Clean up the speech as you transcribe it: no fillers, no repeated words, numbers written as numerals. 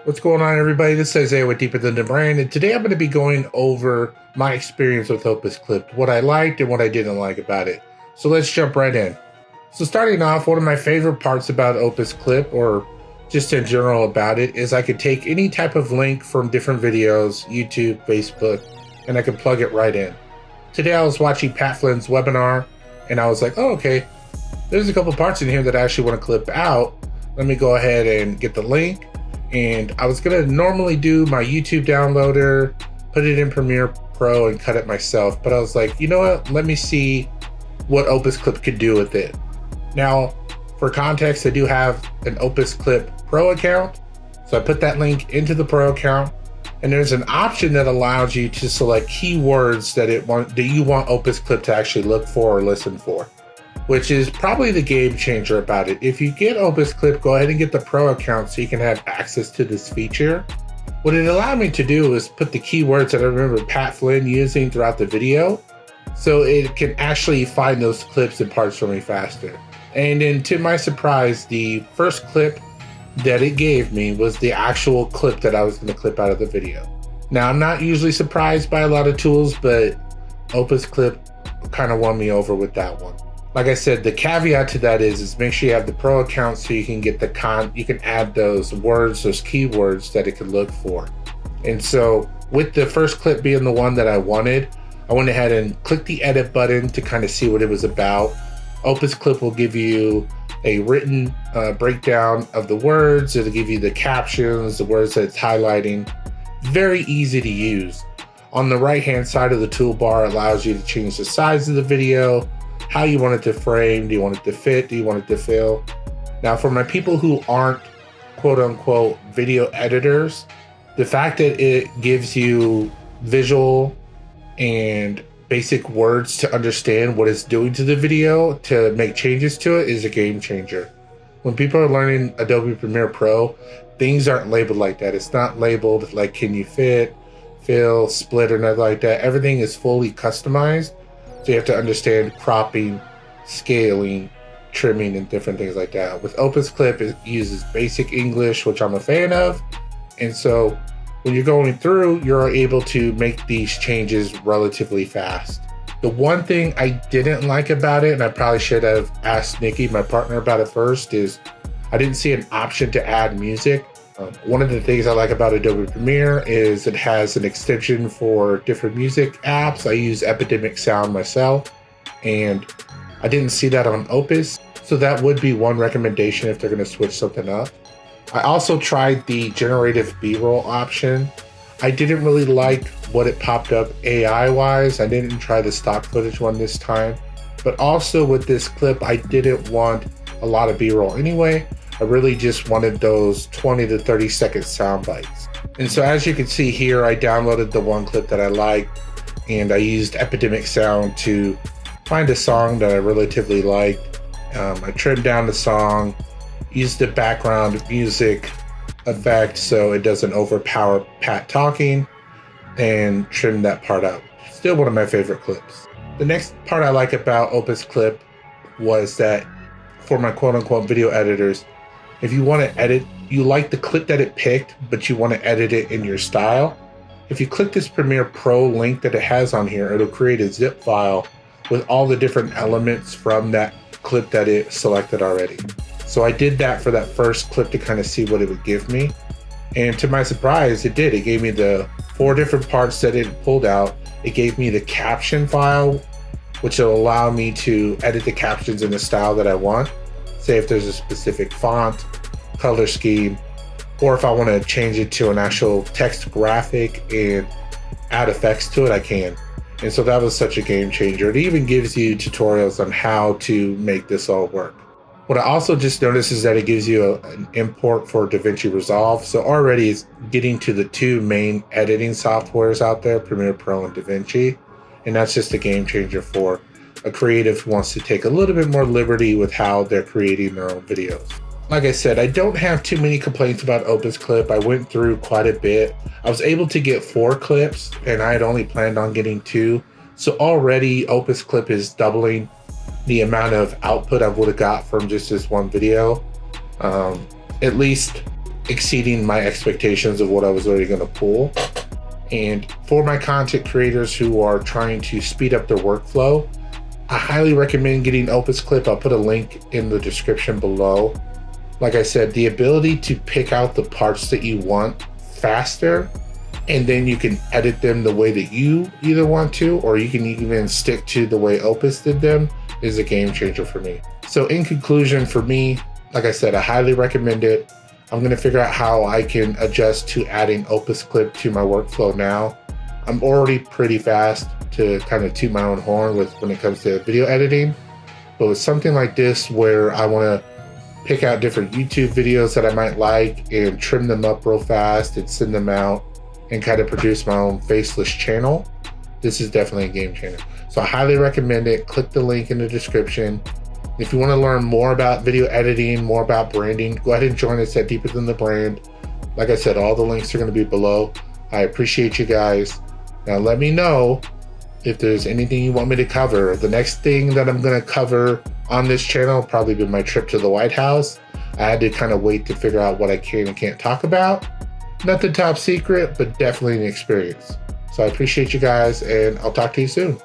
What's going on, everybody? This is Isaiah with Deeper Than the Brand, and today I'm going to be going over my experience with Opus Clip, what I liked and what I didn't like about it. So let's jump right in. So starting off, one of my favorite parts about Opus Clip, or just in general about it, is I could take any type of link from different videos, YouTube, Facebook, and I could plug it right in. Today I was watching Pat Flynn's webinar, and I was like, oh, okay, there's a couple parts in here that I actually want to clip out. Let me go ahead and get the link. And I was gonna normally do my YouTube downloader, put it in Premiere Pro and cut it myself. But I was like, you know what? Let me see what Opus Clip could do with it. Now, for context, I do have an Opus Clip Pro account. So I put that link into the Pro account. And there's an option that allows you to select keywords that you want Opus Clip to actually look for or listen for, which is probably the game changer about it. If you get Opus Clip, go ahead and get the Pro account so you can have access to this feature. What it allowed me to do is put the keywords that I remember Pat Flynn using throughout the video, so it can actually find those clips and parts for me faster. And then to my surprise, the first clip that it gave me was the actual clip that I was going to clip out of the video. Now, I'm not usually surprised by a lot of tools, but Opus Clip kind of won me over with that one. Like I said, the caveat to that is make sure you have the Pro account so you can get you can add those words, those keywords that it can look for. And so with the first clip being the one that I wanted, I went ahead and clicked the edit button to kind of see what it was about. Opus Clip will give you a written breakdown of the words. It'll give you the captions, the words that it's highlighting. Very easy to use. On the right-hand side of the toolbar, it allows you to change the size of the video, how you want it to frame. Do you want it to fit? Do you want it to fill? Now, for my people who aren't quote-unquote video editors, the fact that it gives you visual and basic words to understand what it's doing to the video to make changes to it is a game changer. When people are learning Adobe Premiere Pro, things aren't labeled like that. It's not labeled like can you fit, fill, split, or nothing like that. Everything is fully customized. So you have to understand cropping, scaling, trimming, and different things like that. With Opus Clip, it uses basic English, which I'm a fan of. And so when you're going through, you're able to make these changes relatively fast. The one thing I didn't like about it, and I probably should have asked Nikki, my partner, about it first, is I didn't see an option to add music. One of the things I like about Adobe Premiere is it has an extension for different music apps. I use Epidemic Sound myself, and I didn't see that on Opus. So that would be one recommendation if they're going to switch something up. I also tried the generative B-roll option. I didn't really like what it popped up AI-wise. I didn't try the stock footage one this time. But also with this clip, I didn't want a lot of B-roll anyway. I really just wanted those 20 to 30 second sound bites. And so as you can see here, I downloaded the one clip that I liked, and I used Epidemic Sound to find a song that I relatively liked. I trimmed down the song, used the background music effect so it doesn't overpower Pat talking, and trimmed that part out. Still one of my favorite clips. The next part I like about Opus Clip was that for my quote-unquote video editors, if you want to edit, you like the clip that it picked, but you want to edit it in your style, if you click this Premiere Pro link that it has on here, it'll create a zip file with all the different elements from that clip that it selected already. So I did that for that first clip to kind of see what it would give me. And to my surprise, it did. It gave me the 4 different parts that it pulled out. It gave me the caption file, which will allow me to edit the captions in the style that I want. Say if there's a specific font, color scheme, or if I want to change it to an actual text graphic and add effects to it, I can. And so that was such a game changer. It even gives you tutorials on how to make this all work. What I also just noticed is that it gives you an import for DaVinci Resolve. So already it's getting to the 2 main editing softwares out there, Premiere Pro and DaVinci. And that's just a game changer for a creative who wants to take a little bit more liberty with how they're creating their own videos. Like I said, I don't have too many complaints about Opus Clip. I went through quite a bit. I was able to get 4 clips, and I had only planned on getting 2. So already Opus Clip is doubling the amount of output I would have got from just this one video. At least exceeding my expectations of what I was already going to pull. And for my content creators who are trying to speed up their workflow, I highly recommend getting Opus Clip. I'll put a link in the description below. Like I said, the ability to pick out the parts that you want faster, and then you can edit them the way that you either want to, or you can even stick to the way Opus did them, is a game changer for me. So in conclusion, for me, like I said, I highly recommend it. I'm going to figure out how I can adjust to adding Opus Clip to my workflow now. I'm already pretty fast to kind of toot my own horn when it comes to video editing. But with something like this where I want to pick out different YouTube videos that I might like and trim them up real fast and send them out and kind of produce my own faceless channel, this is definitely a game changer. So I highly recommend it. Click the link in the description. If you want to learn more about video editing, more about branding, go ahead and join us at Deeper Than the Brand. Like I said, all the links are going to be below. I appreciate you guys. Now let me know if there's anything you want me to cover. The next thing that I'm going to cover on this channel will probably be my trip to the White House. I had to kind of wait to figure out what I can and can't talk about. Nothing top secret, but definitely an experience. So I appreciate you guys, and I'll talk to you soon.